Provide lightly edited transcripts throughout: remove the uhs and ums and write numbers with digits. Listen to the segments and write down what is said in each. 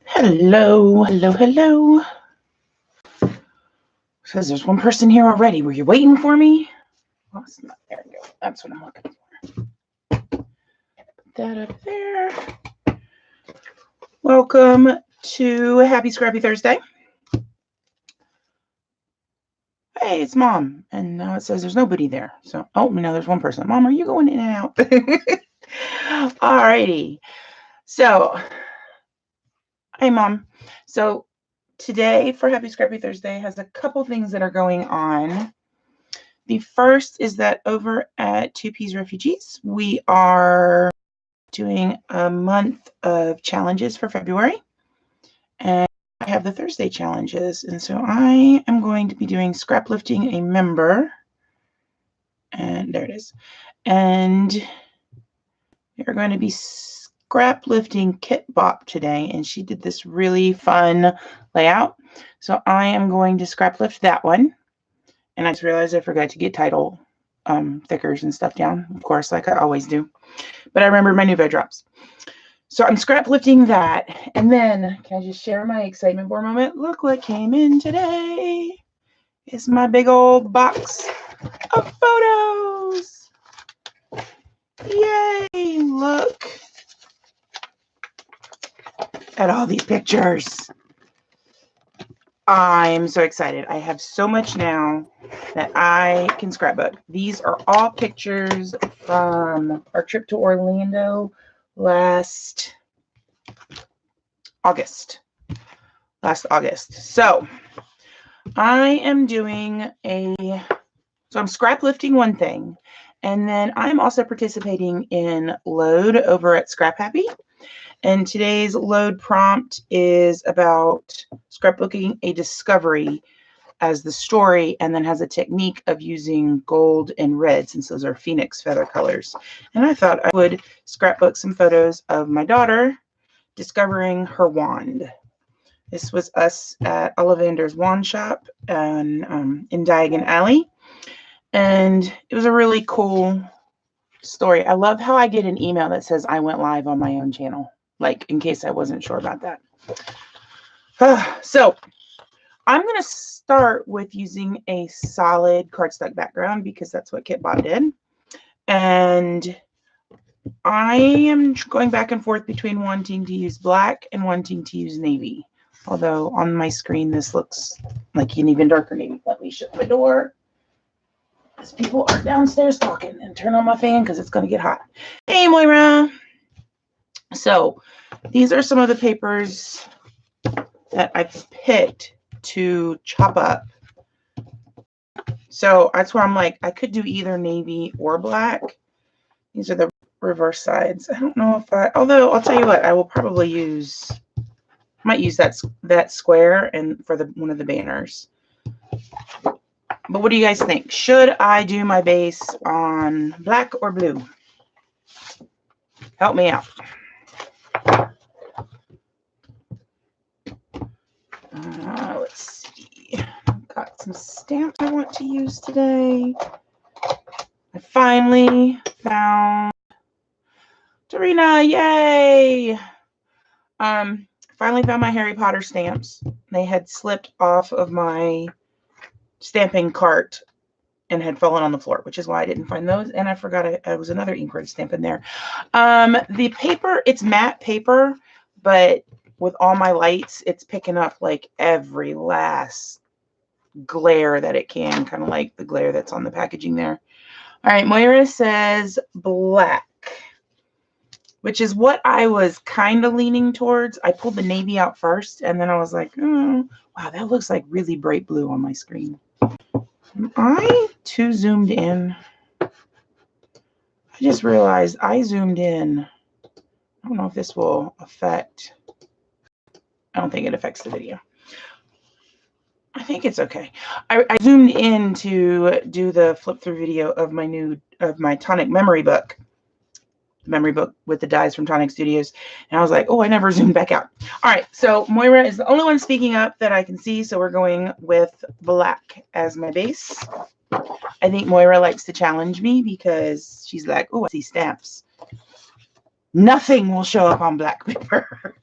Hello, hello, hello. Says there's one person here already. Were you waiting for me? Oh, it's not. There we go. That's what I'm looking for. Put that up there. Welcome to Happy Scrappy Thursday. Hey, it's Mom. And now it says there's nobody there. So, oh, no, there's one person. Mom, are you going in and out? Alrighty. So, hey, Mom. So, today for Happy Scrappy Thursday has a couple things that are going on. The first is that over at Two Peas Refugees, we are doing a month of challenges for February. And I have the Thursday challenges. And so I am going to be doing scrap lifting a member. And there it is. And we're going to be scrap lifting Kit Bop today. And she did this really fun layout. So I am going to scrap lift that one. And I just realized I forgot to get title thickers and stuff down, of course, like I always do. But I remembered my Nuvo drops. So I'm scrap lifting that. And then, can I just share my excitement for a moment? Look what came in today. It's my big old box of photos. Yay, look at all these pictures. I'm so excited. I have so much now that I can scrapbook. These are all pictures from our trip to Orlando last August. So I am doing I'm scrap lifting one thing, and then I'm also participating in Load over at Scrap Happy. And today's load prompt is about scrapbooking a discovery as the story, and then has a technique of using gold and red, since those are phoenix feather colors. And I thought I would scrapbook some photos of my daughter discovering her wand. This was us at Ollivander's Wand Shop in Diagon Alley. And it was a really cool story. I love how I get an email that says I went live on my own channel. Like, in case I wasn't sure about that. So I'm going to start with using a solid cardstock background because that's what Kit Bop did. And I am going back and forth between wanting to use black and wanting to use navy. Although on my screen, this looks like an even darker navy. Let me shut the door, because people are downstairs talking, and turn on my fan because it's going to get hot. Hey, Moira. So these are some of the papers that I've picked to chop up. So that's where I'm like, I could do either navy or black. These are the reverse sides. I don't know if although I'll tell you what, I will probably might use that square and for one of the banners. But what do you guys think? Should I do my base on black or blue? Help me out. Let's see. I've got some stamps I want to use today. I finally found Dorina. Yay! Finally found my Harry Potter stamps. They had slipped off of my stamping cart and had fallen on the floor, which is why I didn't find those. And I forgot I was another ink red stamp in there. The paper, it's matte paper, but with all my lights, it's picking up like every last glare that it can, kind of like the glare that's on the packaging there. All right, Moira says black, which is what I was kind of leaning towards. I pulled the navy out first, and then I was like, oh, wow, that looks like really bright blue on my screen. Am I too zoomed in? I just realized I zoomed in. I don't know if this will affect. I don't think it affects the video. I think it's okay. I zoomed in to do the flip through video of my Tonic memory book with the dies from Tonic Studios. And I was like, oh, I never zoomed back out. All right. So Moira is the only one speaking up that I can see. So we're going with black as my base. I think Moira likes to challenge me because she's like, oh, I see stamps. Nothing will show up on black paper.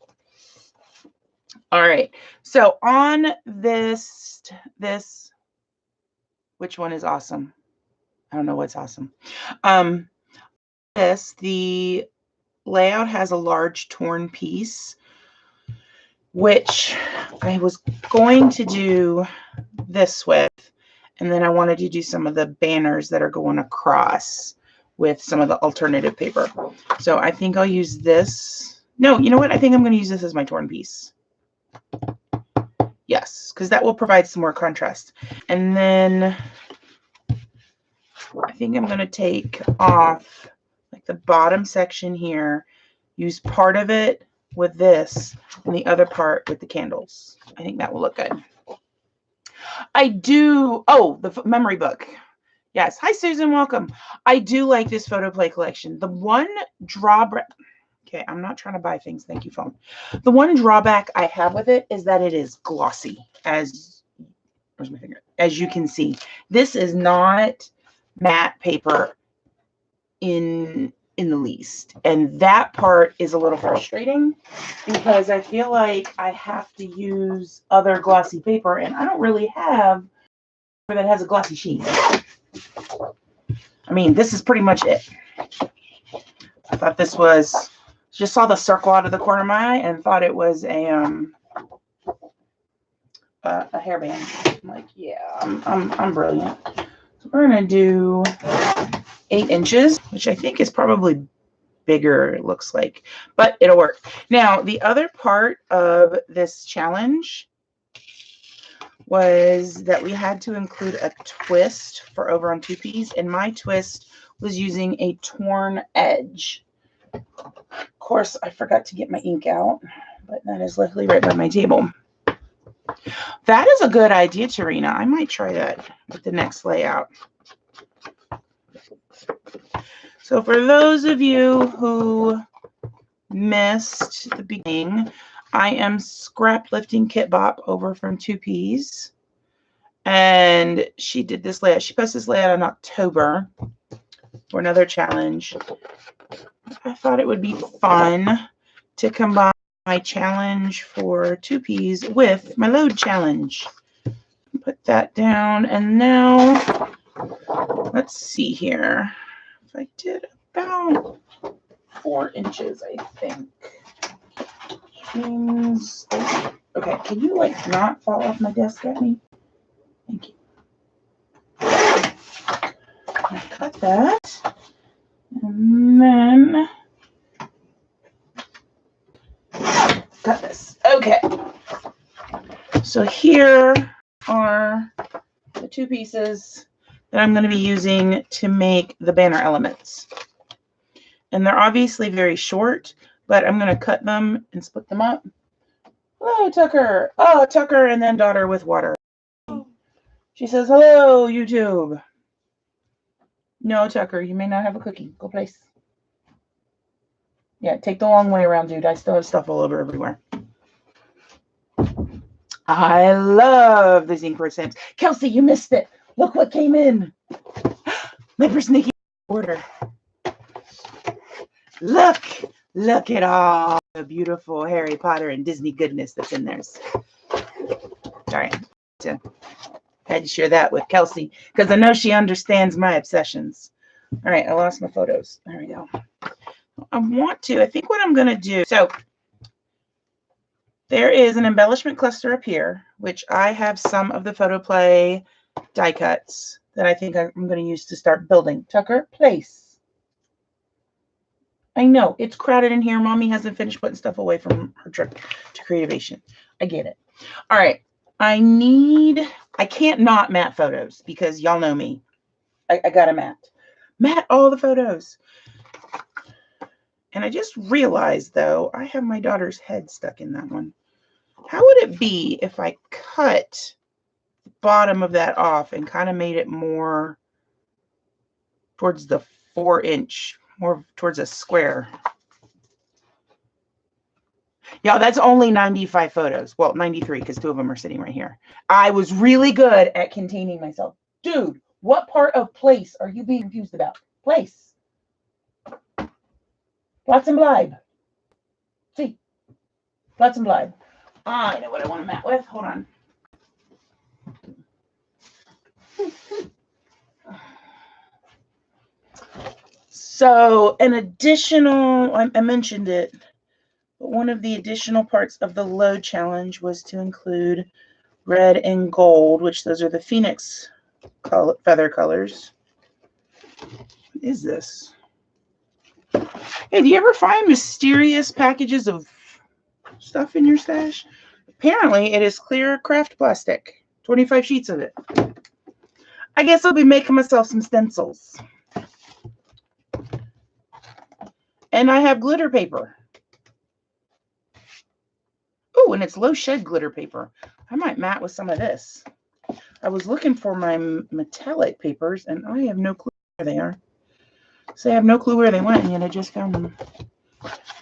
All right. So on this, which one is awesome? I don't know what's awesome. The layout has a large torn piece, which I was going to do this with, and then I wanted to do some of the banners that are going across with some of the alternative paper. So I think I'll use this. No, you know what? I think I'm going to use this as my torn piece. Yes, because that will provide some more contrast. And then I think I'm going to take off like the bottom section here, use part of it with this and the other part with the candles. I think that will look good. I do. Oh, the memory book. Yes. Hi, Susan. Welcome. I do like this photo play collection. The one drawback. Okay, I'm not trying to buy things. Thank you, phone. The one drawback I have with it is that it is glossy. Where's my finger? As you can see, this is not matte paper in the least, and that part is a little frustrating because I feel like I have to use other glossy paper, and I don't really have that has a glossy sheet. I mean, this is pretty much it. I thought this was, just saw the circle out of the corner of my eye and thought it was a hairband. I'm like, yeah, I'm brilliant. So we're gonna do 8 inches, which I think is probably bigger, it looks like, but it'll work. Now, the other part of this challenge was that we had to include a twist for over on 2Ps, and my twist was using a torn edge. Of course, I forgot to get my ink out, but that is luckily right by my table. That is a good idea, Tarina. I might try that with the next layout. So for those of you who missed the beginning, I am scrap lifting Kit Bop over from 2Ps, and she did this layout. She posted this layout in October for another challenge. I thought it would be fun to combine my challenge for 2Ps with my load challenge. Put that down, and now let's see here. If I did about 4 inches, I think. Means, okay, can you like not fall off my desk at me? Thank you. I cut that, and then cut this. Okay. So here are the 2 pieces that I'm going to be using to make the banner elements. And they're obviously very short, but I'm going to cut them and split them up. Hello, Tucker. Oh, Tucker and then daughter with water. She says, hello, YouTube. No, Tucker, you may not have a cookie. Go place. Yeah, take the long way around, dude. I still have stuff all over everywhere. I love the zinc word stamps. Kelsey, you missed it. Look what came in. My persnickety order. Look at all the beautiful Harry Potter and Disney goodness that's in there. All right. So, had to share that with Kelsey because I know she understands my obsessions. All right. I lost my photos. There we go. I think what I'm going to do. So there is an embellishment cluster up here, which I have some of the photo play die cuts that I think I'm going to use to start building. Tucker, place. I know it's crowded in here. Mommy hasn't finished putting stuff away from her trip to Creativation. I get it. All right. I can't not matte photos because y'all know me. I got to matte all the photos. And I just realized, though, I have my daughter's head stuck in that one. How would it be if I cut the bottom of that off and kind of made it more towards the 4-inch, more towards a square? Yeah, that's only 95 photos. Well, 93 because 2 of them are sitting right here. I was really good at containing myself. Dude, what part of place are you being confused about? Place. Lots and Blybe. See, lots and Blybe. I know what I want to mat with. Hold on. So an additional, I mentioned it, but one of the additional parts of the load challenge was to include red and gold, which those are the Phoenix feather colors. What is this? Hey, do you ever find mysterious packages of stuff in your stash? Apparently, it is clear craft plastic. 25 sheets of it. I guess I'll be making myself some stencils. And I have glitter paper. Oh, and it's low shed glitter paper. I might mat with some of this. I was looking for my metallic papers, and I have no clue where they are. So I have no clue where they went, and yet I just found them.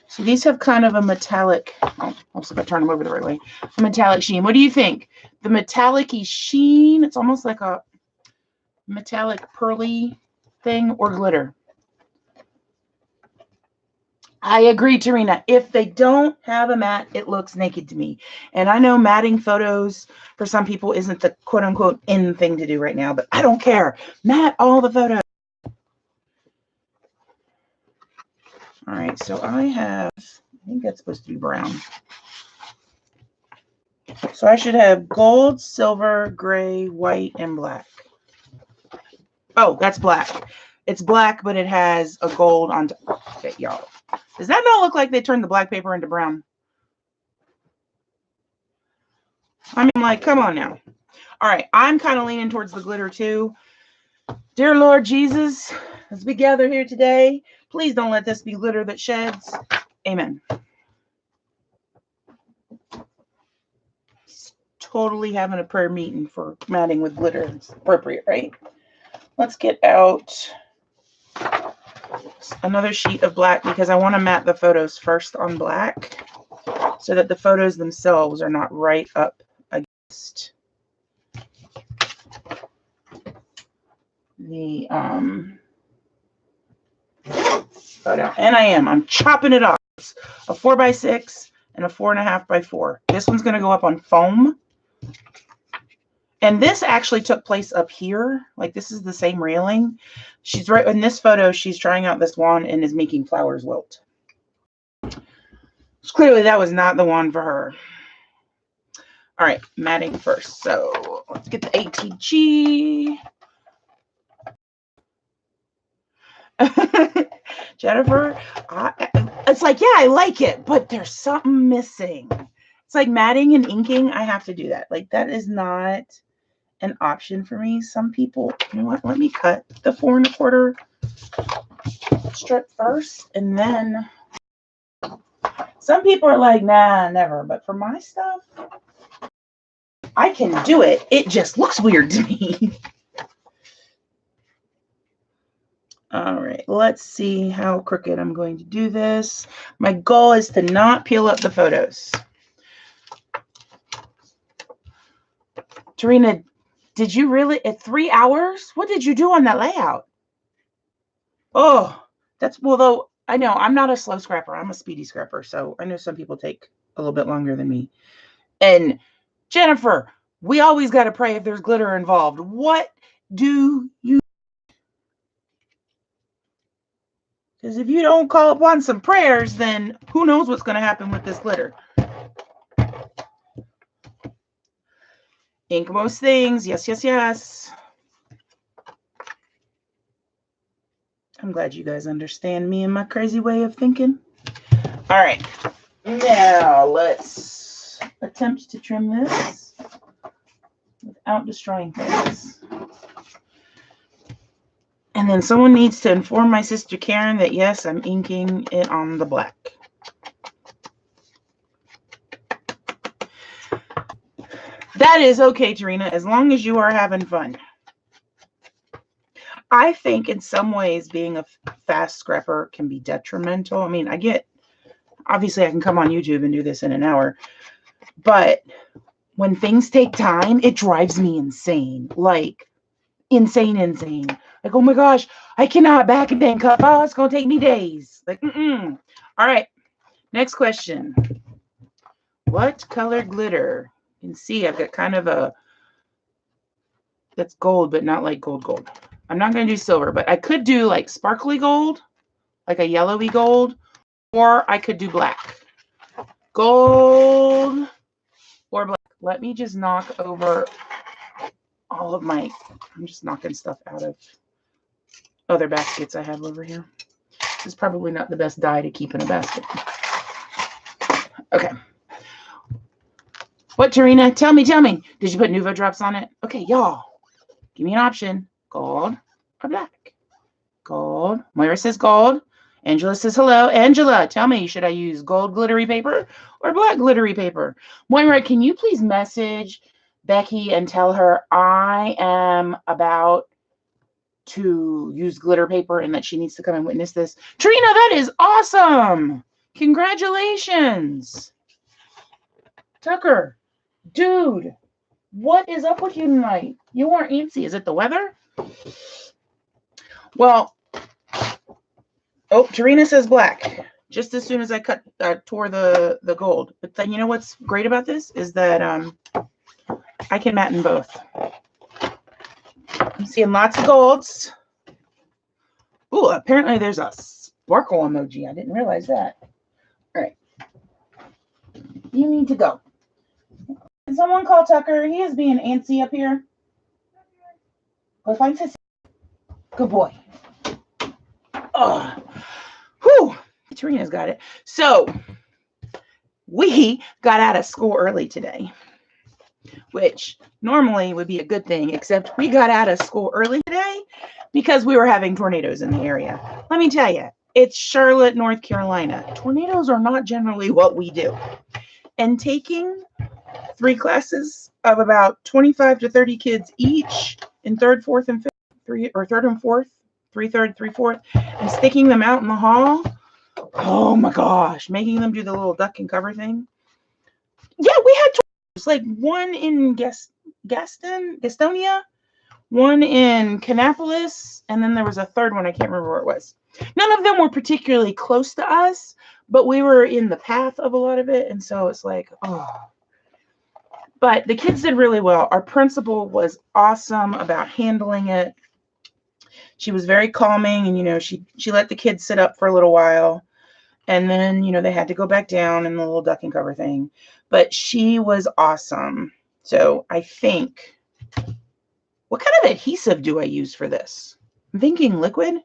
So these have kind of a metallic, oh, also if I turn them over the right way, a metallic sheen. What do you think? The metallic-y sheen, it's almost like a metallic pearly thing, or glitter? I agree, Tarina. If they don't have a mat, it looks naked to me. And I know matting photos for some people isn't the quote-unquote in thing to do right now, but I don't care. Mat all the photos. All right, so I have, I think that's supposed to be brown. So I should have gold, silver, gray, white, and black. Oh, that's black. It's black, but it has a gold on top. Okay, y'all. Does that not look like they turned the black paper into brown? I mean, like, come on now. All right, I'm kind of leaning towards the glitter too. Dear Lord Jesus, as we gather here today, please don't let this be glitter that sheds. Amen. Totally having a prayer meeting for matting with glitter. It's appropriate, right? Let's get out another sheet of black because I want to mat the photos first on black so that the photos themselves are not right up against the photo. And I'm chopping it off. It's a 4x6 and a 4.5x4. This one's going to go up on foam. And this actually took place up here. Like, this is the same railing. She's right in this photo. She's trying out this wand and is making flowers wilt. So clearly that was not the one for her. All right, matting first. So let's get the ATG. Jennifer, it's like, yeah, I like it, but there's something missing. It's like matting and inking. I have to do that. Like, that is not an option for me. Some people, you know what? Let me cut the 4 1/4 strip first, and then some people are like, nah, never. But for my stuff, I can do it. It just looks weird to me. All right, let's see how crooked I'm going to do this. My goal is to not peel up the photos. Tarina, did you really, at 3 hours? What did you do on that layout? Oh, that's, well, though, I know I'm not a slow scrapper. I'm a speedy scrapper. So I know some people take a little bit longer than me. And Jennifer, we always got to pray if there's glitter involved. What do you? Because if you don't call upon some prayers, then who knows what's going to happen with this glitter. Ink most things. Yes, yes, yes. I'm glad you guys understand me and my crazy way of thinking. All right. Now let's attempt to trim this without destroying things. And then someone needs to inform my sister Karen that, yes, I'm inking it on the black. That is okay, Tarina, as long as you are having fun. I think in some ways being a fast scrapper can be detrimental. I mean, obviously I can come on YouTube and do this in an hour, but when things take time, it drives me insane. Like, insane. Like, oh my gosh, I cannot back and then cup. Oh, it's going to take me days. Like, All right. Next question. What color glitter? You can see I've got kind of a, that's gold, but not like gold. I'm not going to do silver, but I could do like sparkly gold, like a yellowy gold, or I could do black. Gold or black. Let me just knock over all of my, I'm just knocking stuff out of other baskets I have over here. This is probably not the best dye to keep in a basket. Okay. What, Tarina? Tell me. Did you put Nuvo drops on it? Okay, y'all. Give me an option. Gold or black? Gold. Moira says gold. Angela says hello. Angela, tell me, should I use gold glittery paper or black glittery paper? Moira, can you please message Becky and tell her I am about to use glitter paper and that she needs to come and witness this? Trina, that is awesome. Congratulations. Tucker, dude, what is up with you tonight? You aren't antsy. Is it the weather? Well, oh, Tarina says black. Just as soon as I tore the gold. But then you know what's great about this is that I can matte in both. I'm seeing lots of golds. Ooh, apparently there's a sparkle emoji. I didn't realize that. All right. You need to go. Can someone call Tucker? He is being antsy up here. Go find Sissy. Good boy. Oh. Whew. Tarina's got it. So we got out of school early today, which normally would be a good thing, except we got out of school early today because we were having tornadoes in the area. Let me tell you, it's Charlotte, North Carolina. Tornadoes are not generally what we do. And taking 3 classes of about 25 to 30 kids each in 3rd, 4th, and 5th, 3rd and 4th, 3/3, 3/4, and sticking them out in the hall. Oh my gosh, making them do the little duck and cover thing. Yeah, we had tornadoes, like one in Gastonia, one in Kannapolis, and then there was a third one. I can't remember where it was. None of them were particularly close to us, but we were in the path of a lot of it, and so it's like, oh. But the kids did really well. Our principal was awesome about handling it. She was very calming, and, you know, she let the kids sit up for a little while, and then, you know, they had to go back down in the little duck and cover thing. But she was awesome. So I think, what kind of adhesive do I use for this? I'm thinking liquid.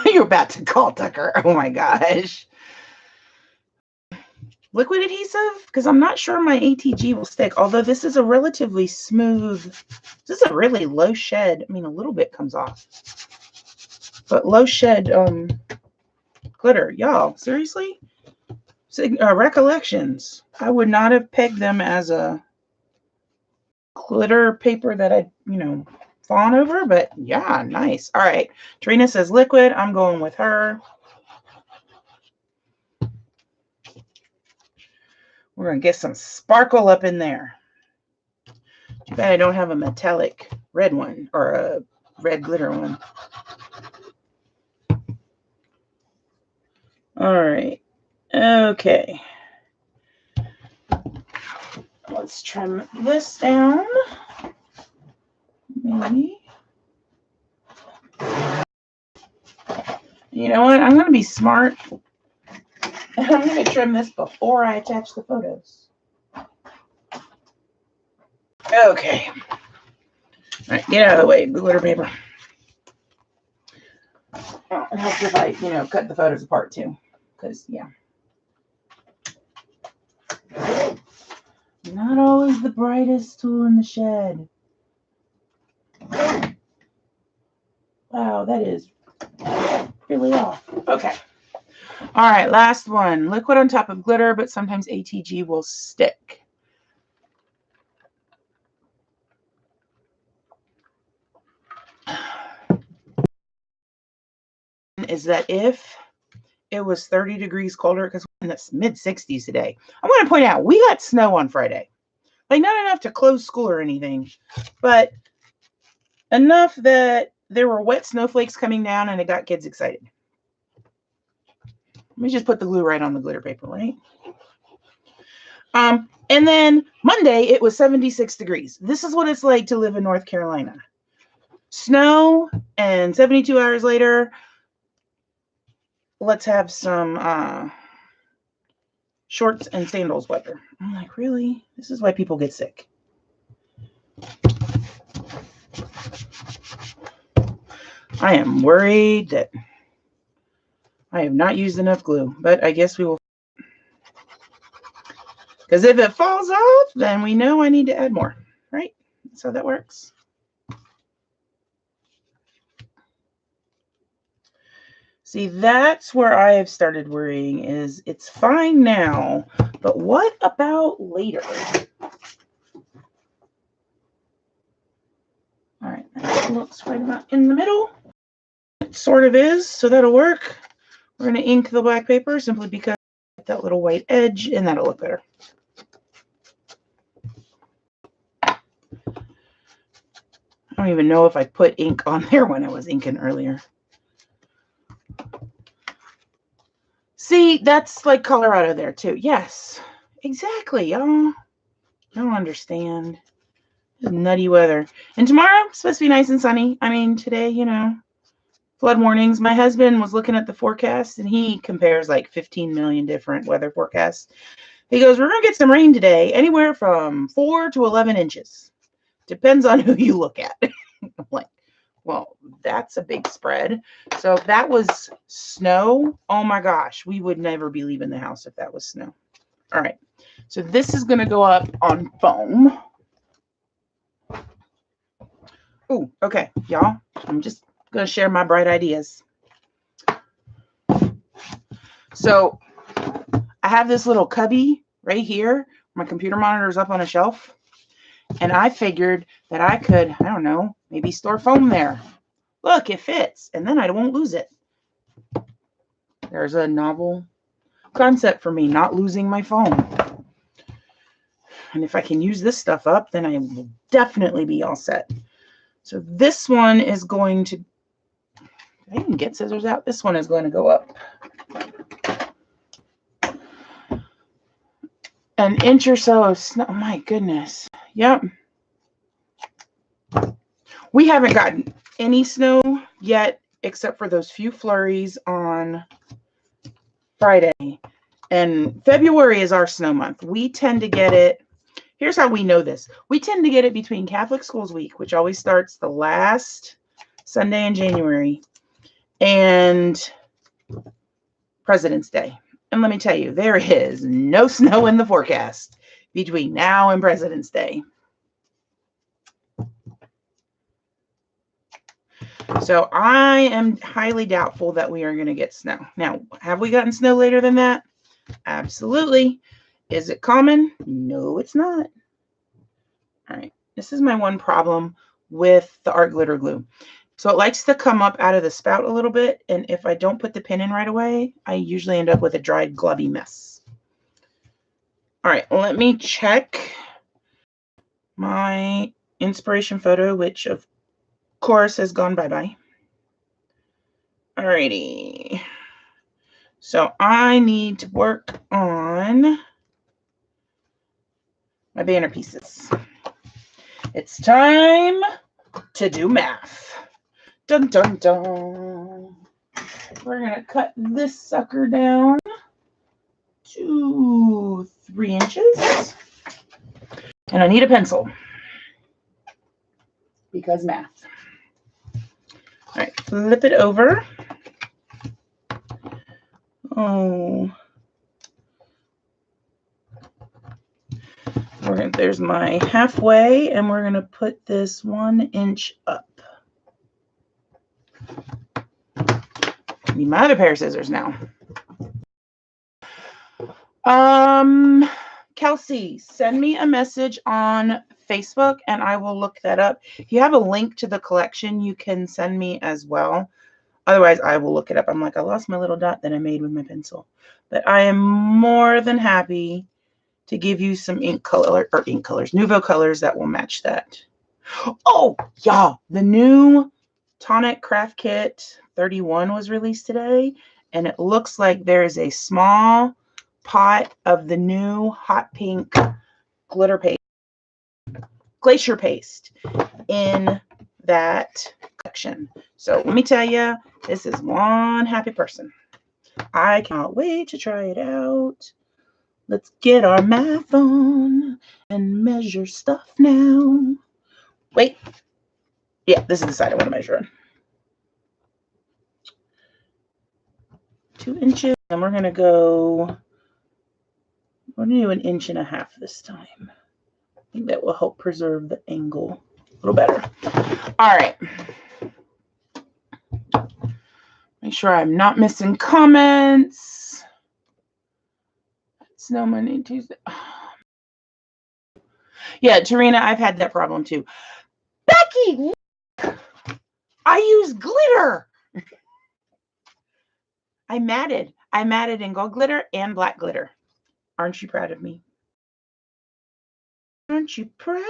You're about to call Tucker. Oh my gosh. Liquid adhesive? Because I'm not sure my ATG will stick. Although this is a relatively smooth, this is a really low shed. I mean, a little bit comes off. But low shed glitter. Y'all, seriously? Recollections. I would not have pegged them as a glitter paper that I'd, you know, fawn over. But yeah, nice. All right. Trina says liquid. I'm going with her. We're going to get some sparkle up in there. Too bad I don't have a metallic red one or a red glitter one. All right. Okay. Let's trim this down. Maybe. You know what? I'm going to be smart. I'm going to trim this before I attach the photos. Okay. All right, get out of the way, glitter paper. Oh, it helps if I, you know, cut the photos apart too. Because, yeah. Not always the brightest tool in the shed. Wow, that is really off. Okay. All right, last one. Liquid on top of glitter, but sometimes ATG will stick. Is that if it was 30 degrees colder, because we're in the mid-60s today. I want to point out, we got snow on Friday. Like, not enough to close school or anything, but enough that there were wet snowflakes coming down and it got kids excited. Let me just put the glue right on the glitter paper, right? And then Monday, it was 76 degrees. This is what it's like to live in North Carolina. Snow, and 72 hours later, let's have some shorts and sandals weather. I'm like, really? This is why people get sick. I am worried that I have not used enough glue, but I guess we will. Because if it falls off, then we know I need to add more, right? That's how that works. See, that's where I have started worrying is it's fine now, but what about later? All right, that looks right about in the middle. It sort of is, so that'll work. We're going to ink the black paper simply because that little white edge, and that'll look better. I don't even know if I put ink on there when I was inking earlier. See, that's like Colorado there too. Yes, exactly, y'all. I don't understand. It's nutty weather. And tomorrow, it's supposed to be nice and sunny. I mean, today, you know, flood warnings. My husband was looking at the forecast, and he compares like 15 million different weather forecasts. He goes, we're going to get some rain today, anywhere from 4 to 11 inches. Depends on who you look at. I'm like, well, that's a big spread. So if that was snow, oh my gosh, we would never be leaving the house if that was snow. All right. So this is going to go up on foam. Ooh, okay, y'all. I'm just going to share my bright ideas. So I have this little cubby right here. My computer monitor is up on a shelf. And I figured that I could, I don't know, maybe store foam there. Look, it fits. And then I won't lose it. There's a novel concept for me, not losing my foam. And if I can use this stuff up, then I will definitely be all set. So this one is going to, I can get scissors out. This one is going to go up an inch or so of snow. Oh my goodness. Yep. We haven't gotten any snow yet, except for those few flurries on Friday. And February is our snow month. We tend to get it. Here's how we know this. We tend to get it between Catholic Schools Week, which always starts the last Sunday in January, and President's Day. And let me tell you, there is no snow in the forecast between now and President's Day. So I am highly doubtful that we are going to get snow. Now, have we gotten snow later than that? Absolutely. Is it common? No, it's not. All right. This is my one problem with the art glitter glue. So it likes to come up out of the spout a little bit. And if I don't put the pin in right away, I usually end up with a dried, glubby mess. All right. Let me check my inspiration photo, which of course has gone bye-bye. All righty. So I need to work on my banner pieces. It's time to do math. Dun, dun, dun. We're going to cut this sucker down to 3 inches. And I need a pencil because math. All right, flip it over. Oh, there's my halfway, and we're going to put this 1 inch up. I need my other pair of scissors now. Kelsey, send me a message on Facebook, and I will look that up. If you have a link to the collection, you can send me as well. Otherwise, I will look it up. I'm like, I lost my little dot that I made with my pencil. But I am more than happy to give you some ink colors, Nuvo colors that will match that. Oh, y'all, the new Tonic Craft Kit 31 was released today, and it looks like there is a small pot of the new hot pink glitter paste, glacier paste in that collection. So let me tell you, this is one happy person. I cannot wait to try it out. Let's get our math on and measure stuff now. Wait. Yeah, this is the side I want to measure on. 2 inches, and we're going to do 1.5 inches this time. I think that will help preserve the angle a little better. All right. Make sure I'm not missing comments. Snow Monday, Tuesday. Yeah, Tarina, I've had that problem too. Becky, look! I use glitter. I matted in gold glitter and black glitter. Aren't you proud of me? Aren't you proud?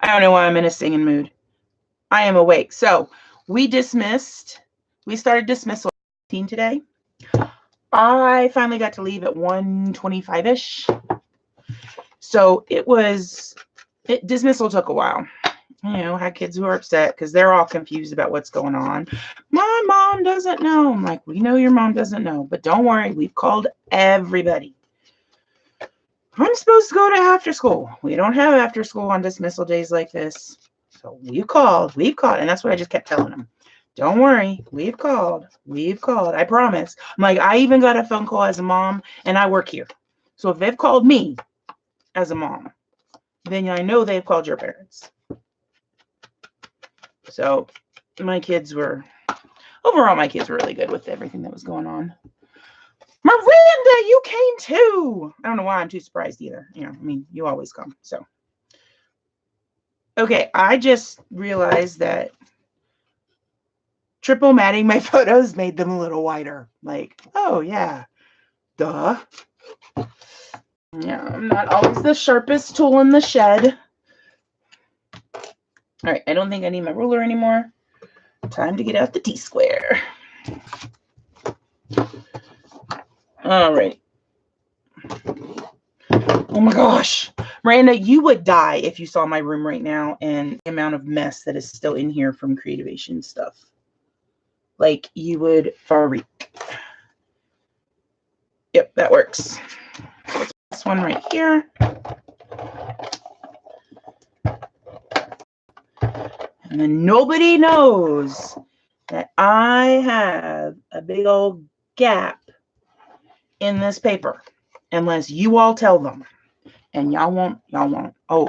I don't know why I'm in a singing mood. I am awake. So we started dismissal today. I finally got to leave at 1:25-ish. So dismissal took a while. You know, had kids who are upset because they're all confused about what's going on. My mom doesn't know. I'm like, we know your mom doesn't know, but don't worry. We've called everybody. I'm supposed to go to after school. We don't have after school on dismissal days like this. So we've called, and that's what I just kept telling them. Don't worry, we've called, I promise. I'm like, I even got a phone call as a mom, and I work here. So if they've called me as a mom, then I know they've called your parents. So my kids were really good with everything that was going on. Miranda, you came too. I don't know why I'm too surprised either. You know, I mean, you always come. So, okay, I just realized that triple matting my photos made them a little wider. Like, oh yeah, duh. Yeah, I'm not always the sharpest tool in the shed. All right, I don't think I need my ruler anymore. Time to get out the T-square. All right. Oh my gosh. Miranda, you would die if you saw my room right now and the amount of mess that is still in here from Creativation stuff. Like, you would freak. Yep, that works. This one right here. And then nobody knows that I have a big old gap in this paper unless you all tell them. And y'all won't. Oh,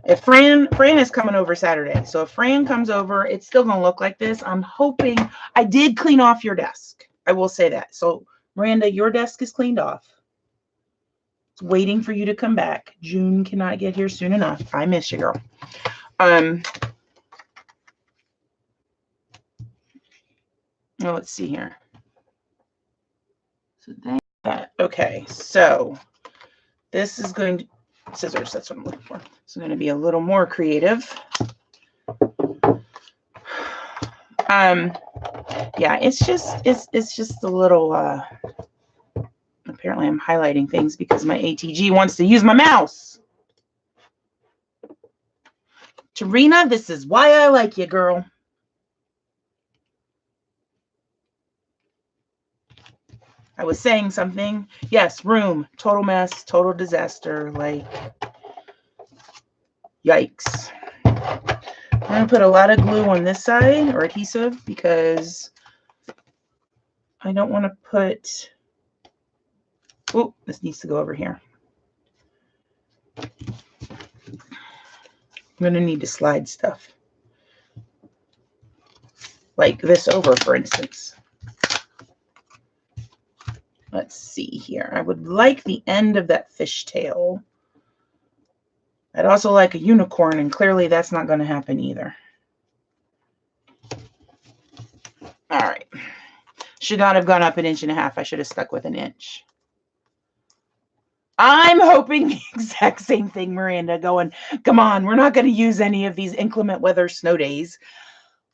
if Fran is coming over Saturday. So if Fran comes over, it's still going to look like this. I'm hoping. I did clean off your desk. I will say that. So Miranda, your desk is cleaned off. It's waiting for you to come back. June cannot get here soon enough. I miss you, girl. Well, let's see here. So that. Okay. So this is going to scissors. That's what I'm looking for. It's going to be a little more creative. Yeah, it's just a little. Apparently, I'm highlighting things because my ATG wants to use my mouse. Tarina, this is why I like you, girl. I was saying something. Yes, room, total mess, total disaster. Like, yikes. I'm going to put a lot of glue on this side, or adhesive, because I don't want to put... Oh, this needs to go over here. I'm going to need to slide stuff. Like this over, for instance. Let's see here. I would like the end of that fishtail. I'd also like a unicorn, and clearly that's not going to happen either. All right. Should not have gone up 1.5 inches. I should have stuck with 1 inch. I'm hoping the exact same thing, Miranda, going, come on, we're not going to use any of these inclement weather snow days.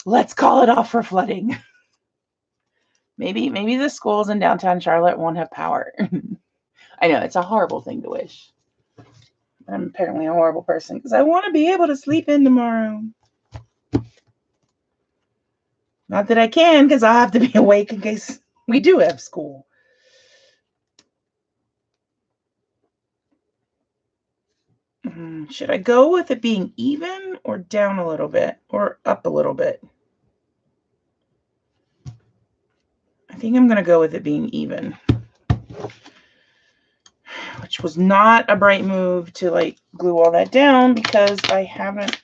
Let's call it off for flooding. Maybe the schools in downtown Charlotte won't have power. I know, it's a horrible thing to wish. I'm apparently a horrible person because I want to be able to sleep in tomorrow. Not that I can, because I'll have to be awake in case we do have school. Should I go with it being even or down a little bit or up a little bit? I think I'm going to go with it being even. Which was not a bright move to like glue all that down because I haven't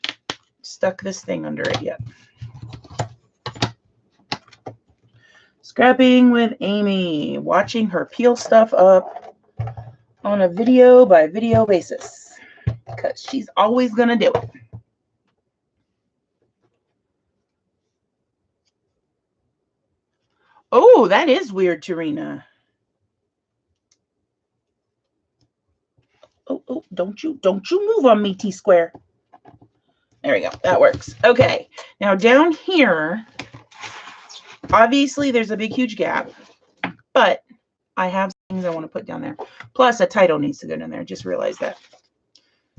stuck this thing under it yet. Scrapping with Amy, watching her peel stuff up on a video by video basis because she's always going to do it. Oh, that is weird, Tarina. Oh, don't you move on me, T-square. There we go. That works. Okay. Now down here, obviously there's a big, huge gap, but I have things I want to put down there. Plus a title needs to go in there. Just realized that.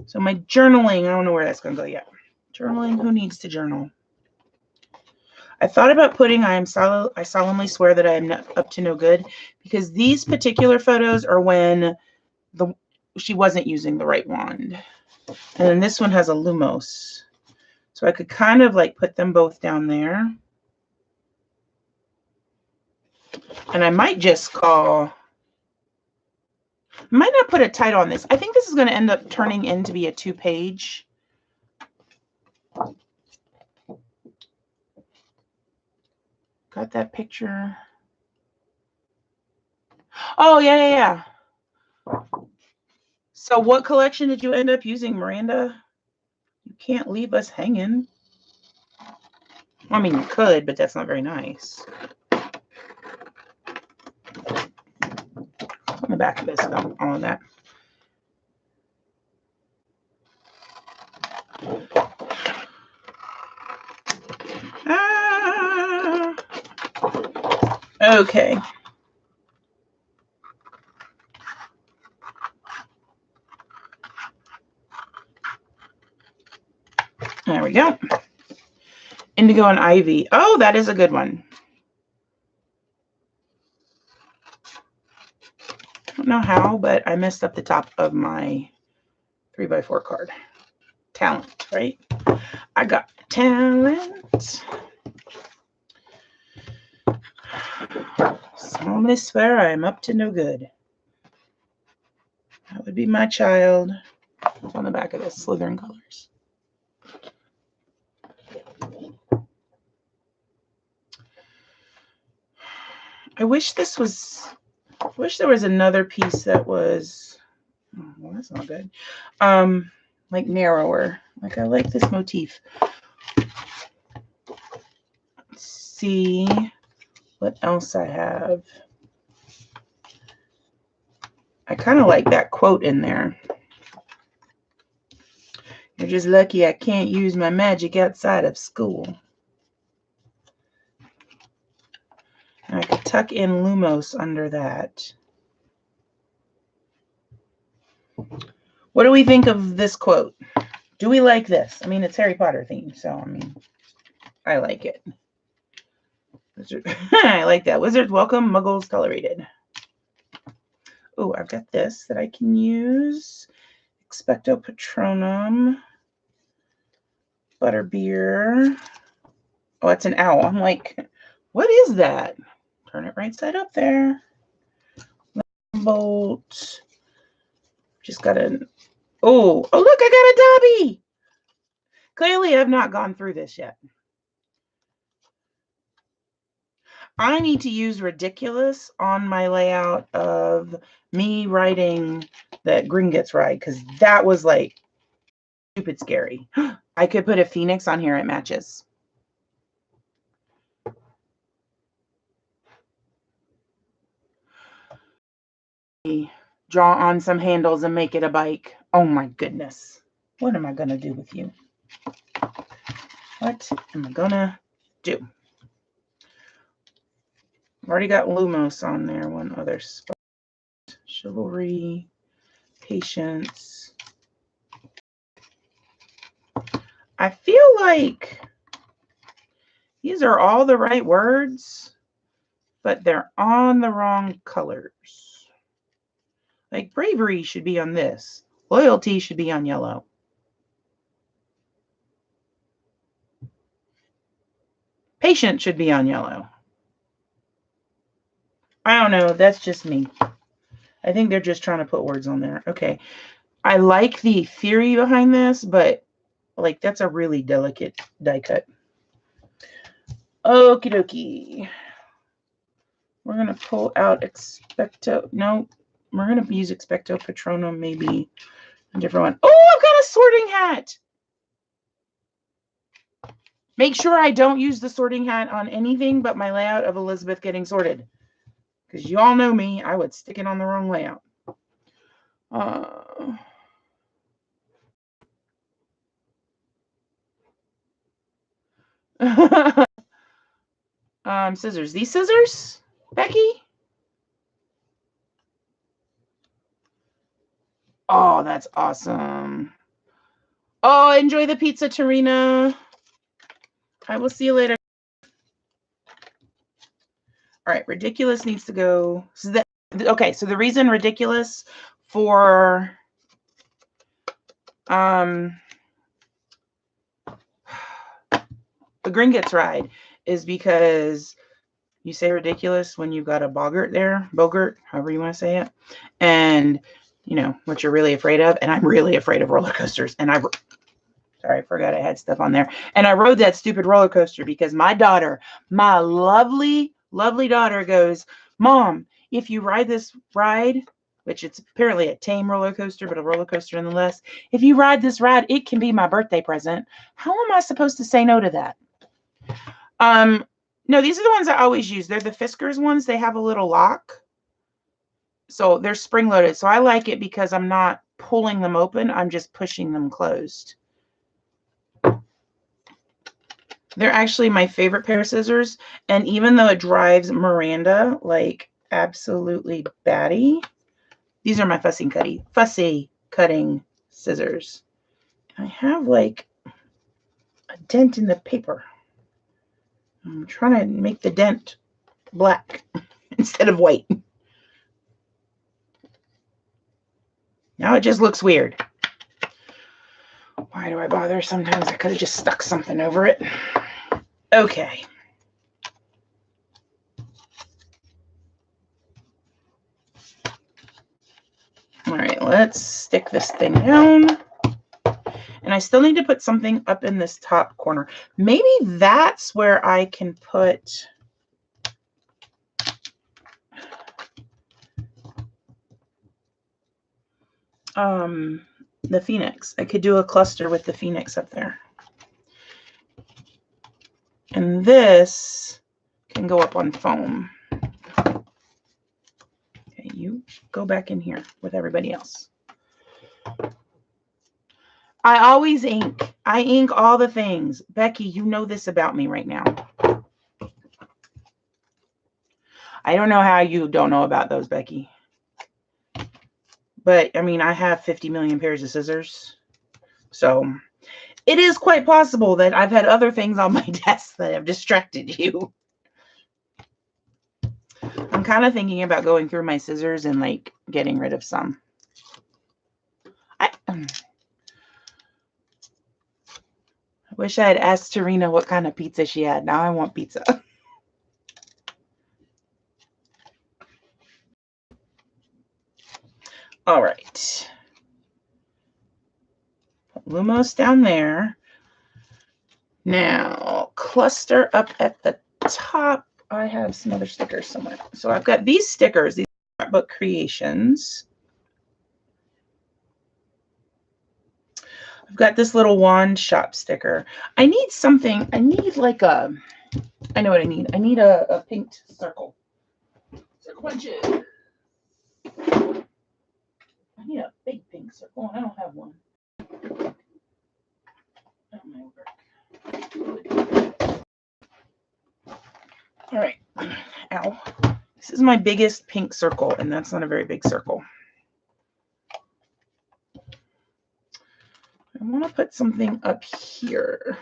So my journaling, I don't know where that's going to go yet. Journaling, who needs to journal? I thought about putting I solemnly swear that I am up to no good, because these particular photos are when she wasn't using the right wand. And then this one has a Lumos. So I could kind of like put them both down there. And I might just I might not put a title on this. I think this is going to end up turning into be a 2-page. Got that picture. Oh, yeah. So what collection did you end up using, Miranda? You can't leave us hanging. I mean, you could, but that's not very nice. On the back of this, all of that. Okay. There we go. Indigo and Ivy. Oh, that is a good one. I don't know how, but I messed up the top of my 3x4 card. Talent, right? I got talent. Solemnly swear I am up to no good. That would be my child. It's on the back of this, Slytherin colors. I wish there was another piece that was, well, that's not good. Like narrower. Like I like this motif. Let's see what else I have. I kind of like that quote in there. You're just lucky I can't use my magic outside of school. And I could tuck in Lumos under that. What do we think of this quote? Do we like this? I mean, it's Harry Potter themed, so I mean, I like it. I like that. Wizards welcome, Muggles tolerated. Oh, I've got this that I can use. Expecto Patronum. Butterbeer. Oh, it's an owl. I'm like, what is that? Turn it right side up there. Bolt. Just got an. Oh, look, I got a Dobby. Clearly, I've not gone through this yet. I need to use ridiculous on my layout of me writing that Gringotts ride, because that was like stupid scary. I could put a phoenix on here. It matches. draw on some handles and make it a bike. Oh my goodness. What am I going to do with you? What am I going to do? I've already got Lumos on there. One other spot. Chivalry, patience. I feel like these are all the right words, but they're on the wrong colors. Like bravery should be on this. Loyalty should be on yellow. Patient should be on yellow. I don't know. That's just me. I think they're just trying to put words on there. Okay. I like the theory behind this, but like that's a really delicate die cut. Okie dokie. We're going to pull out Expecto. No, we're going to use Expecto Patronum, maybe a different one. Oh, I've got a sorting hat. Make sure I don't use the sorting hat on anything but my layout of Elizabeth getting sorted. Because you all know me, I would stick it on the wrong layout. Scissors. These scissors, Becky? Oh, that's awesome. Oh, enjoy the pizza, Tarina. I will see you later. All right, ridiculous needs to go. So that, okay, so the reason ridiculous for the Gringotts ride is because you say ridiculous when you've got a boggart there, bogart, however you want to say it, and you know what you're really afraid of. And I'm really afraid of roller coasters. And sorry, I forgot I had stuff on there. And I rode that stupid roller coaster because my daughter, my lovely, lovely daughter goes, Mom, if you ride this ride, which it's apparently a tame roller coaster, but a roller coaster nonetheless, if you ride this ride, it can be my birthday present. How am I supposed to say no to that? No, these are the ones I always use. They're the Fiskars ones. They have a little lock. So they're spring loaded. So I like it because I'm not pulling them open. I'm just pushing them closed. They're actually my favorite pair of scissors. And even though it drives Miranda like absolutely batty, these are my fussy cutting scissors. I have like a dent in the paper. I'm trying to make the dent black instead of white. Now it just looks weird. Why do I bother? Sometimes I could have just stuck something over it. Okay. All right, let's stick this thing down. And I still need to put something up in this top corner. Maybe that's where I can put the Phoenix. I could do a cluster with the Phoenix up there. And this can go up on foam. Okay, you go back in here with everybody else. I always ink. I ink all the things. Becky, you know this about me right now. I don't know how you don't know about those, Becky. But, I mean, I have 50 million pairs of scissors. So, it is quite possible that I've had other things on my desk that have distracted you. I'm kind of thinking about going through my scissors and, like, getting rid of some. I wish I had asked Tarina what kind of pizza she had. Now I want pizza. All right. Put Lumos down there. Now, cluster up at the top. I have some other stickers somewhere. So I've got these stickers, these scrapbook creations. I've got this little wand shop sticker. I need something. I need like a, I know what I need. I need a pink circle. Circle punches. I need a big pink circle, and I don't have one. That might work. All right. Ow. This is my biggest pink circle, and that's not a very big circle. I want to put something up here.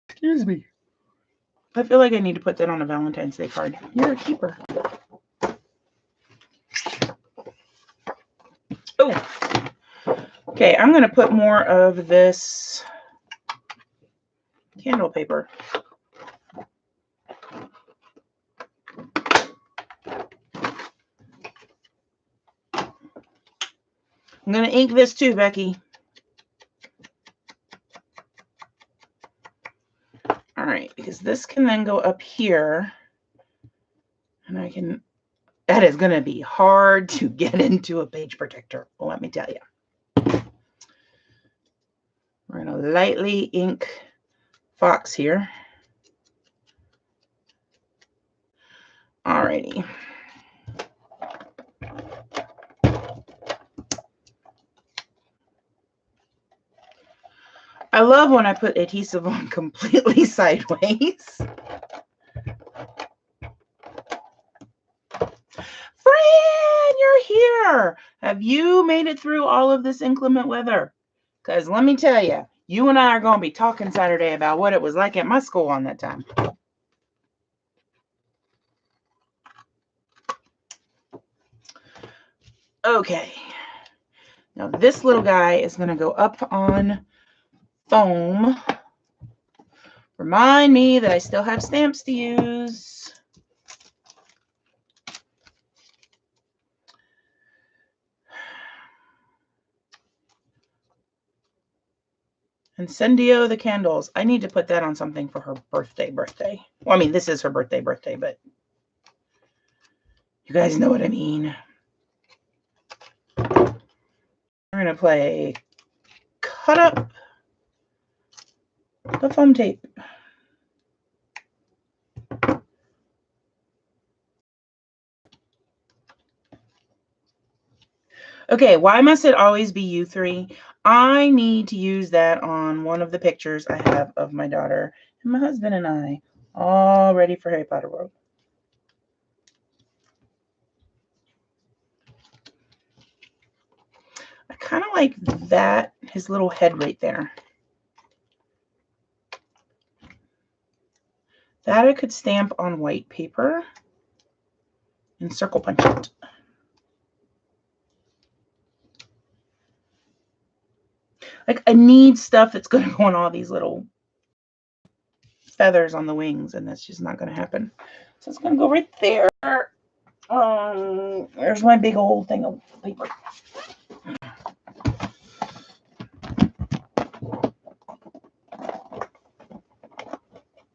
Excuse me. I feel like I need to put that on a Valentine's Day card. You're a keeper. Oh. Okay, I'm going to put more of this candle paper. I'm going to ink this too, Becky. All right, because this can then go up here. And I can, that is going to be hard to get into a page protector. Well, let me tell you. We're going to lightly ink Fox here. All righty. I love when I put adhesive on completely sideways. Fran, you're here. Have you made it through all of this inclement weather? Because let me tell you, you and I are going to be talking Saturday about what it was like at my school on that time. Okay. Now this little guy is going to go up on foam. Remind me that I still have stamps to use. Incendio the candles. I need to put that on something for her birthday. Well, I mean, this is her birthday, but you guys know what I mean. We're going to play cut up the foam tape. Okay, why must it always be you three? I need to use that on one of the pictures I have of my daughter and my husband and I all ready for Harry Potter World. I kind of like that, his little head right there. That I could stamp on white paper and circle punch it. Like, I need stuff that's going to go on all these little feathers on the wings, and that's just not going to happen. So it's going to go right there. There's my big old thing of paper.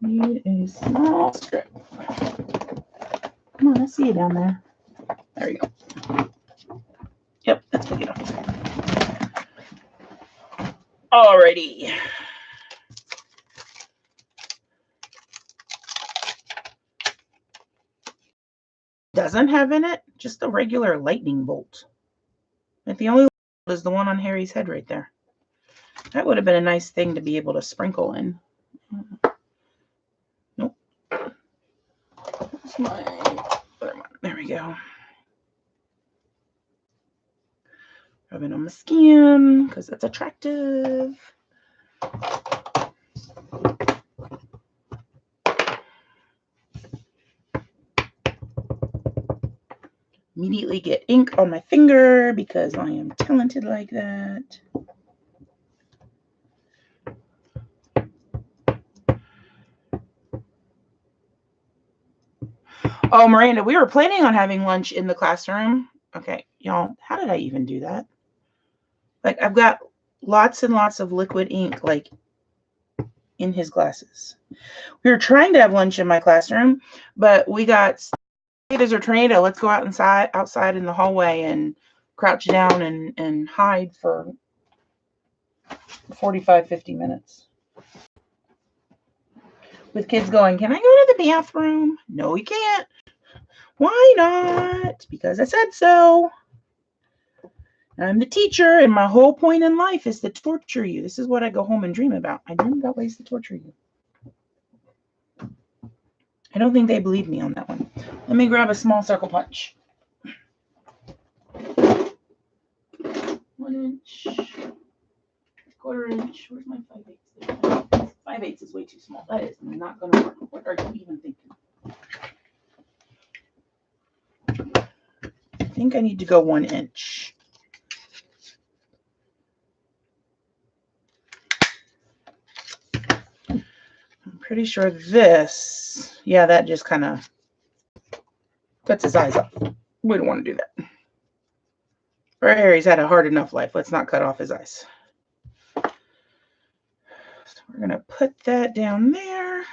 Need a small strip. Come on, I see you down there. There you go. Yep, that's big enough. Alrighty. Doesn't have in it just a regular lightning bolt. Like the only one is the one on Harry's head right there. That would have been a nice thing to be able to sprinkle in. Nope. That's my other one. There we go. Rub it on the skin because that's attractive. Immediately get ink on my finger because I am talented like that. Oh, Miranda, we were planning on having lunch in the classroom. Okay, y'all, how did I even do that? Like, I've got lots and lots of liquid ink, like, in his glasses. We were trying to have lunch in my classroom, but we got, there's a tornado. Let's go outside in the hallway and crouch down and hide for 45, 50 minutes. with kids going, can I go to the bathroom? No, you can't. Why not? Because I said so. I'm the teacher, and my whole point in life is to torture you. This is what I go home and dream about. I dream about ways to torture you. I don't think they believe me on that one. Let me grab a small circle punch. 1 inch, 1/4 inch. Where's my 5/8? 5/8 is way too small. That is not going to work. What are you even thinking? I think I need to go 1 inch. I'm pretty sure this, yeah, that just kind of cuts his eyes off. We don't want to do that. Or Harry's had a hard enough life. Let's not cut off his eyes. So we're going to put that down there.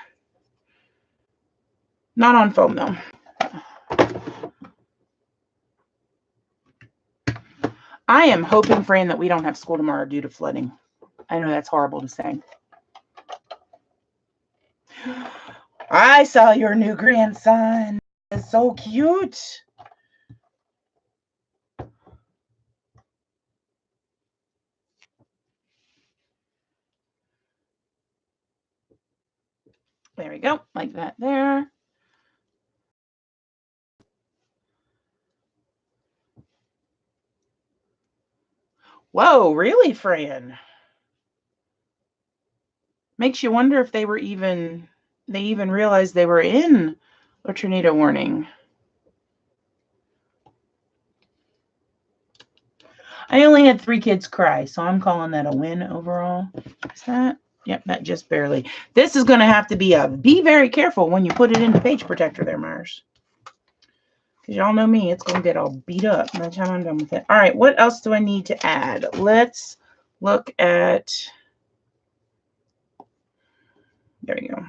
Not on foam, though. I am hoping, Fran, that we don't have school tomorrow due to flooding. I know that's horrible to say. I saw your new grandson. It's so cute. There we go, like that there. Whoa, really, Fran? Makes you wonder if they even realized they were in a tornado warning. I only had 3 kids cry, so I'm calling that a win overall. Is that? Yep, that just barely. This is going to have to be very careful when you put it into page protector there, Myers. Because y'all know me, it's going to get all beat up by the time I'm done with it. All right, what else do I need to add? Let's look at, there we go.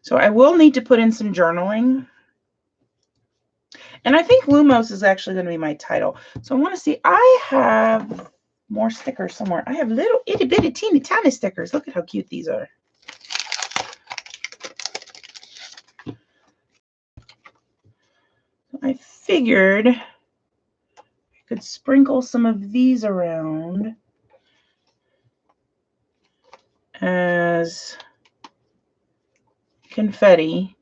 So I will need to put in some journaling. And I think Lumos is actually going to be my title. So I want to see, I have more stickers somewhere. I have little itty bitty teeny tiny stickers. Look at how cute these are. I figured I could sprinkle some of these around as confetti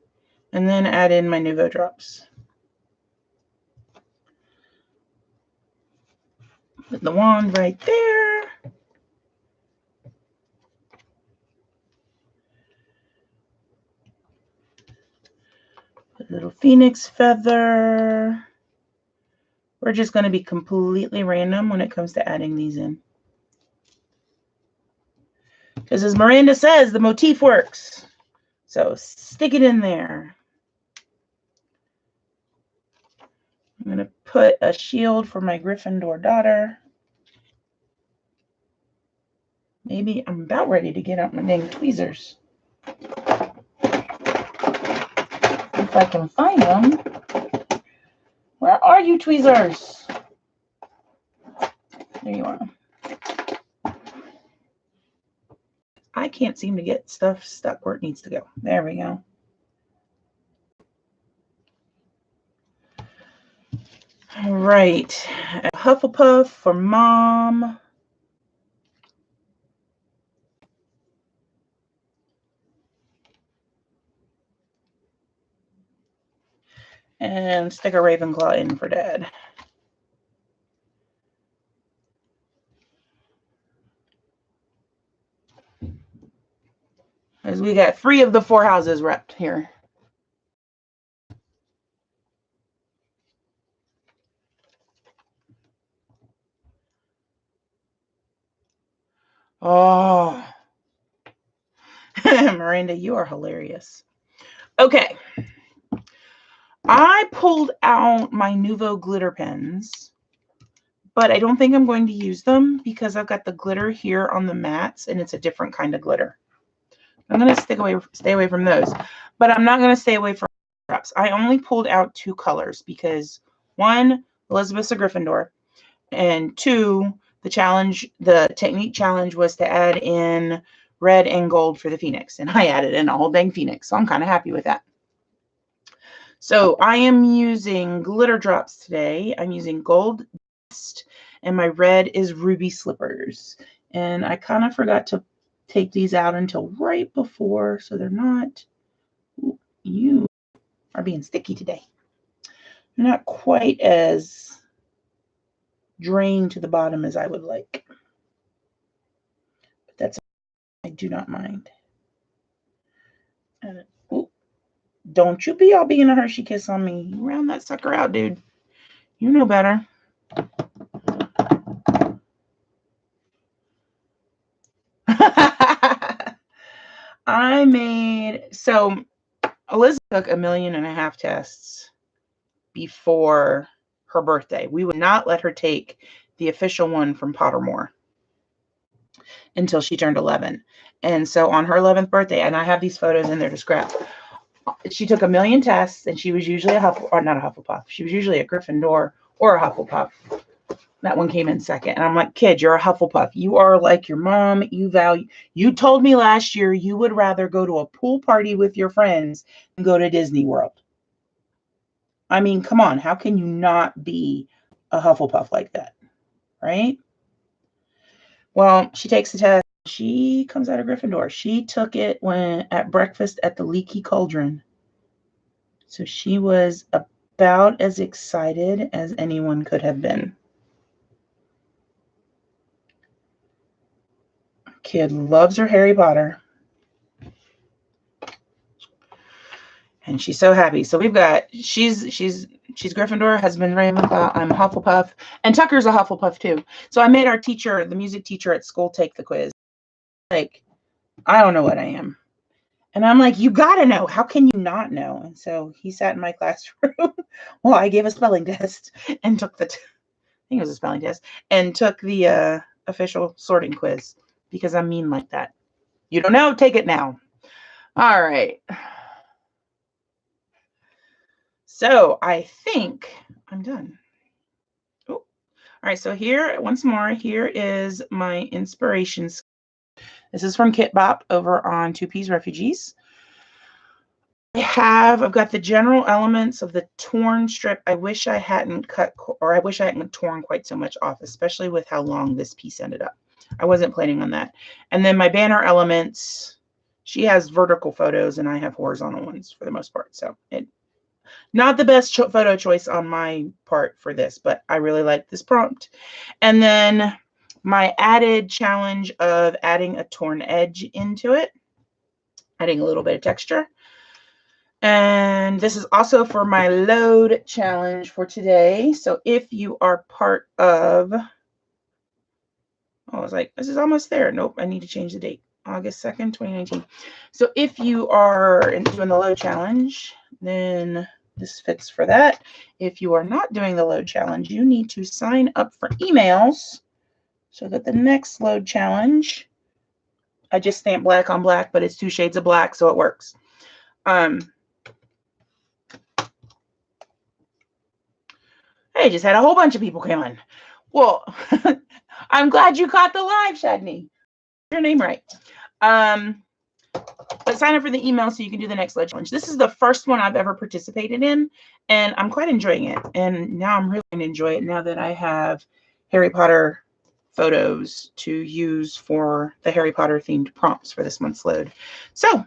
and then add in my Nouveau drops. Put the wand right there. Put a little phoenix feather. We're just going to be completely random when it comes to adding these in. Because as Miranda says, the motif works. So stick it in there. I'm going to put a shield for my Gryffindor daughter. Maybe I'm about ready to get out my dang tweezers. If I can find them. Where are you, tweezers? There you are. I can't seem to get stuff stuck where it needs to go. There we go. All right. A Hufflepuff for Mom. And stick a Ravenclaw in for Dad. As we got 3 of the 4 houses repped here. Oh. Miranda, you are hilarious. Okay. I pulled out my Nouveau glitter pens, but I don't think I'm going to use them because I've got the glitter here on the mats and it's a different kind of glitter. I'm going to stay away from those, but I'm not going to stay away from drops. I only pulled out 2 colors because 1, Elizabeth's a Gryffindor, and 2, the technique challenge was to add in red and gold for the Phoenix. And I added in a whole dang Phoenix. So I'm kind of happy with that. So I am using glitter drops today. I'm using gold dust, and my red is ruby slippers. And I kind of forgot to take these out until right before, so they're not, you are being sticky today. They're not quite as drained to the bottom as I would like. But that's, I do not mind. Don't you be all being a Hershey kiss on me. You round that sucker out, dude. You know better. I made, so Elizabeth took 1.5 million tests before her birthday. We would not let her take the official one from Pottermore until she turned 11. And so on her 11th birthday, and I have these photos in there to scrap, she took 1 million tests, and she was usually a Hufflepuff, or not a Hufflepuff. She was usually a Gryffindor or a Hufflepuff. That one came in second. And I'm like, kid, you're a Hufflepuff. You are like your mom. You told me last year you would rather go to a pool party with your friends than go to Disney World. I mean, come on. How can you not be a Hufflepuff like that? Right? Well, she takes the test. She comes out of Gryffindor. She took it when at breakfast at the Leaky Cauldron. So she was about as excited as anyone could have been. Kid loves her Harry Potter. And she's so happy. So we've got, she's Gryffindor, husband Ravenclaw, I'm Hufflepuff, and Tucker's a Hufflepuff too. So I made our teacher, the music teacher at school, take the quiz. Like, I don't know what I am. And I'm like, you gotta know. How can you not know? And so he sat in my classroom while I gave a spelling test and took the, I think it was a spelling test, and took the official sorting quiz because I'm mean like that. You don't know? Take it now. All right. So I think I'm done. Oh, all right. So here, once more, here is my inspirations. This is from Kit Bop over on 2P's Refugees. I've got the general elements of the torn strip. I wish I hadn't cut, or I wish I hadn't torn quite so much off, especially with how long this piece ended up. I wasn't planning on that. And then my banner elements, she has vertical photos and I have horizontal ones for the most part. So not the best photo choice on my part for this, but I really like this prompt. And then my added challenge of adding a torn edge into it, adding a little bit of texture. And this is also for my load challenge for today. So if you are part of, I was like, this is almost there. Nope, I need to change the date. August 2nd, 2019. So if you are doing the load challenge, then this fits for that. If you are not doing the load challenge, you need to sign up for emails so that the next load challenge, I just stamped black on black, but it's 2 shades of black, so it works. Hey, just had a whole bunch of people come in. Well, I'm glad you caught the live, Shadney. Your name right. But sign up for the email so you can do the next load challenge. This is the first one I've ever participated in, and I'm quite enjoying it. And now I'm really going to enjoy it now that I have Harry Potter photos to use for the Harry Potter themed prompts for this month's load. So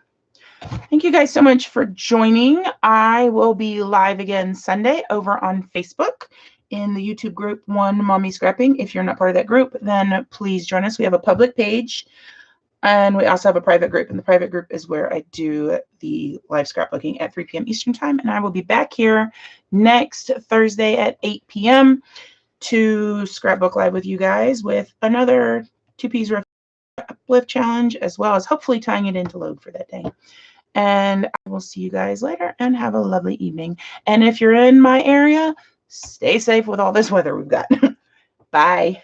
thank you guys so much for joining. I will be live again Sunday over on Facebook in the YouTube group One Mommy Scrapping. If you're not part of that group, then please join us. We have a public page and we also have a private group. And the private group is where I do the live scrapbooking at 3 p.m. Eastern time. And I will be back here next Thursday at 8 p.m. to scrapbook live with you guys with another 2P's Uplift challenge, as well as hopefully tying it into load for that day. And I will see you guys later and have a lovely evening. And if you're in my area, stay safe with all this weather we've got. Bye.